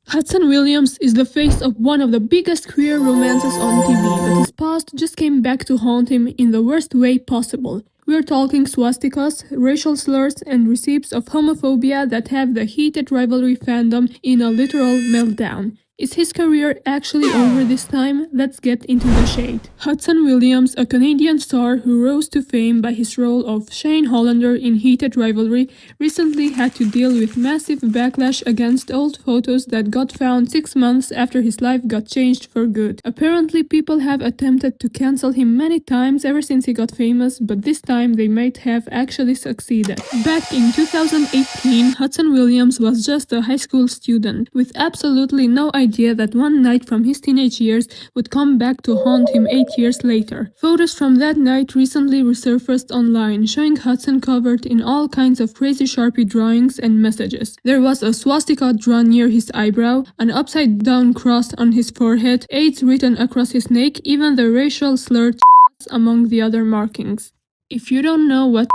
Hudson Williams is the face of one of the biggest queer romances on TV, but his past just came back to haunt him in the worst way possible. We're talking swastikas, racial slurs, and receipts of homophobia that have the heated rivalry fandom in a literal meltdown. Is his career actually over this time? Let's get into the shade. Hudson Williams, a Canadian star who rose to fame by his role of Shane Hollander in Heated Rivalry, recently had to deal with massive backlash against old photos that got found 6 months after his life got changed for good. Apparently, people have attempted to cancel him many times ever since he got famous, but this time they might have actually succeeded. Back in 2018, Hudson Williams was just a high school student, with absolutely no idea that one night from his teenage years would come back to haunt him 8 years later. Photos from that night recently resurfaced online, showing Hudson covered in all kinds of crazy Sharpie drawings and messages. There was a swastika drawn near his eyebrow, an upside-down cross on his forehead, AIDS written across his neck, even the racial slur among the other markings. If you don't know what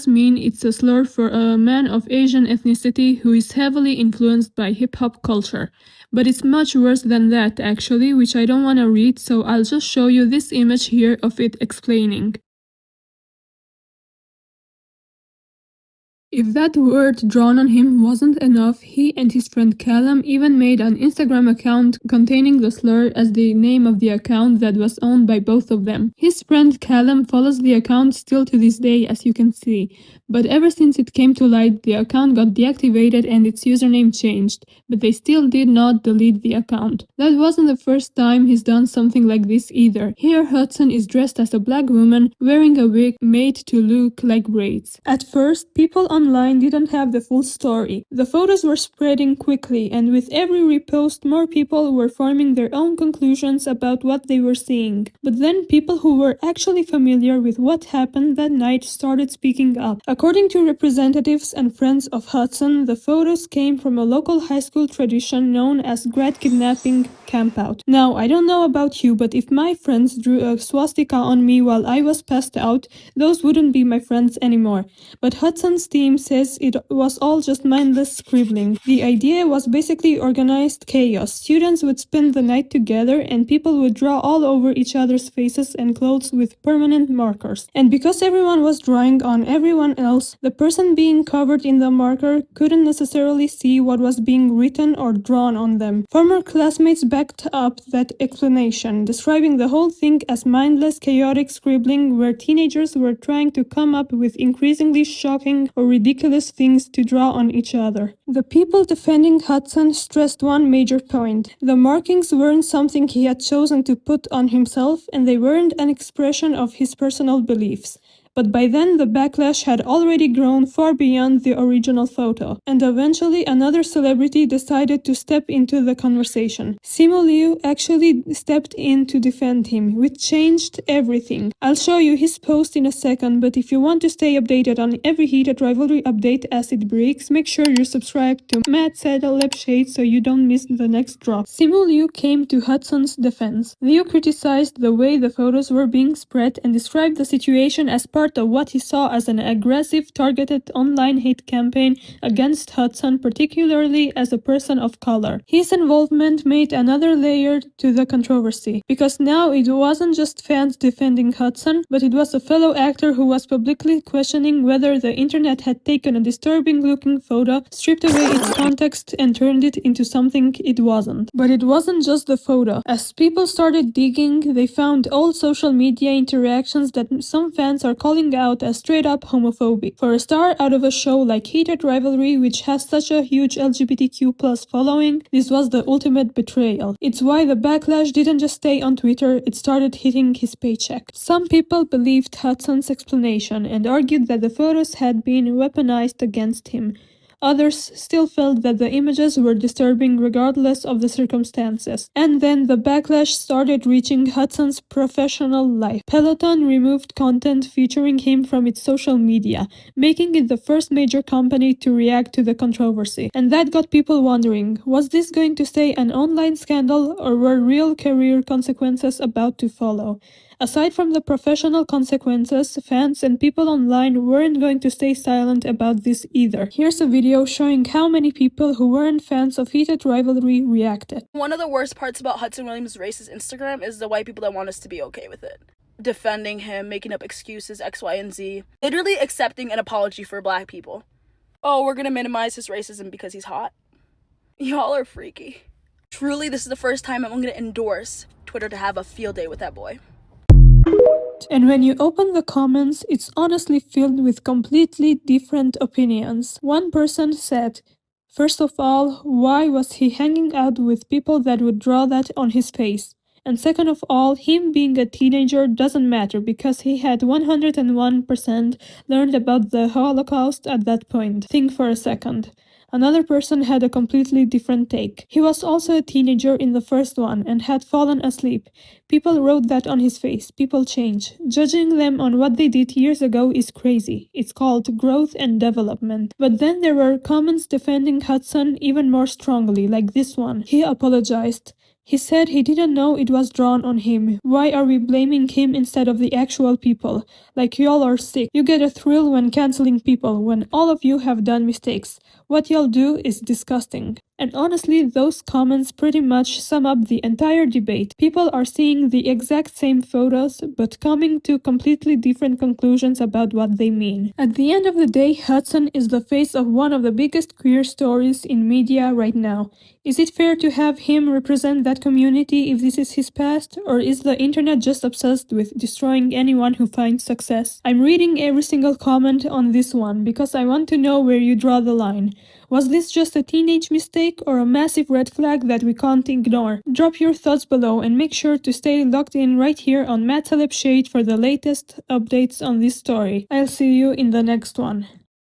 mean, it's a slur for a man of Asian ethnicity who is heavily influenced by hip-hop culture. But it's much worse than that actually, which I don't wanna read, so I'll just show you this image here of it explaining. If that word drawn on him wasn't enough, he and his friend Callum even made an Instagram account containing the slur as the name of the account that was owned by both of them. His friend Callum follows the account still to this day, as you can see, but ever since it came to light, the account got deactivated and its username changed, but they still did not delete the account. That wasn't the first time he's done something like this either. Here Hudson is dressed as a black woman wearing a wig made to look like braids. At first, people online didn't have the full story. The photos were spreading quickly, and with every repost, more people were forming their own conclusions about what they were seeing. But then people who were actually familiar with what happened that night started speaking up. According to representatives and friends of Hudson, the photos came from a local high school tradition known as grad kidnapping campout. Now, I don't know about you, but if my friends drew a swastika on me while I was passed out, those wouldn't be my friends anymore. But Hudson's team says it was all just mindless scribbling. The idea was basically organized chaos. Students would spend the night together and people would draw all over each other's faces and clothes with permanent markers. And because everyone was drawing on everyone else, the person being covered in the marker couldn't necessarily see what was being written or drawn on them. Former classmates backed up that explanation, describing the whole thing as mindless, chaotic scribbling where teenagers were trying to come up with increasingly shocking or ridiculous things to draw on each other. The people defending Hudson stressed one major point. The markings weren't something he had chosen to put on himself, and they weren't an expression of his personal beliefs. But by then, the backlash had already grown far beyond the original photo, and eventually another celebrity decided to step into the conversation. Simu Liu actually stepped in to defend him, which changed everything. I'll show you his post in a second, but if you want to stay updated on every Heated Rivalry update as it breaks, make sure you're subscribed to Celeb Shade so you don't miss the next drop. Simu Liu came to Hudson's defense. Liu criticized the way the photos were being spread and described the situation as part of what he saw as an aggressive, targeted online hate campaign against Hudson, particularly as a person of color. His involvement made another layer to the controversy, because now it wasn't just fans defending Hudson, but it was a fellow actor who was publicly questioning whether the internet had taken a disturbing-looking photo, stripped away its context, and turned it into something it wasn't. But it wasn't just the photo. As people started digging, they found old social media interactions that some fans are calling out as straight-up homophobic. For a star out of a show like Heated Rivalry, which has such a huge LGBTQ+ following, this was the ultimate betrayal. It's why the backlash didn't just stay on Twitter, it started hitting his paycheck. Some people believed Hudson's explanation and argued that the photos had been weaponized against him. Others still felt that the images were disturbing regardless of the circumstances. And then the backlash started reaching Hudson's professional life. Peloton removed content featuring him from its social media, making it the first major company to react to the controversy. And that got people wondering, was this going to stay an online scandal or were real career consequences about to follow? Aside from the professional consequences, fans and people online weren't going to stay silent about this either. Here's a video showing how many people who weren't fans of Heated Rivalry reacted. One of the worst parts about Hudson Williams' racist Instagram is the white people that want us to be okay with it. Defending him, making up excuses, X, Y, and Z. Literally accepting an apology for black people. Oh, we're gonna minimize his racism because he's hot. Y'all are freaky. Truly, this is the first time I'm gonna endorse Twitter to have a field day with that boy. And when you open the comments, it's honestly filled with completely different opinions. One person said, "First of all, why was he hanging out with people that would draw that on his face? And second of all, him being a teenager doesn't matter because he had 101% learned about the Holocaust at that point. Think for a second." Another person had a completely different take. He was also a teenager in the first one and had fallen asleep. People wrote that on his face. People change. Judging them on what they did years ago is crazy. It's called growth and development. But then there were comments defending Hudson even more strongly, like this one. He apologized. He said he didn't know it was drawn on him. Why are we blaming him instead of the actual people? Like y'all are sick. You get a thrill when canceling people, when all of you have done mistakes. What y'all do is disgusting. And honestly, those comments pretty much sum up the entire debate. People are seeing the exact same photos, but coming to completely different conclusions about what they mean. At the end of the day, Hudson is the face of one of the biggest queer stories in media right now. Is it fair to have him represent that community if this is his past? Or is the internet just obsessed with destroying anyone who finds success? I'm reading every single comment on this one because I want to know where you draw the line. Was this just a teenage mistake or a massive red flag that we can't ignore? Drop your thoughts below and make sure to stay logged in right here on Celeb Shade for the latest updates on this story. I'll see you in the next one.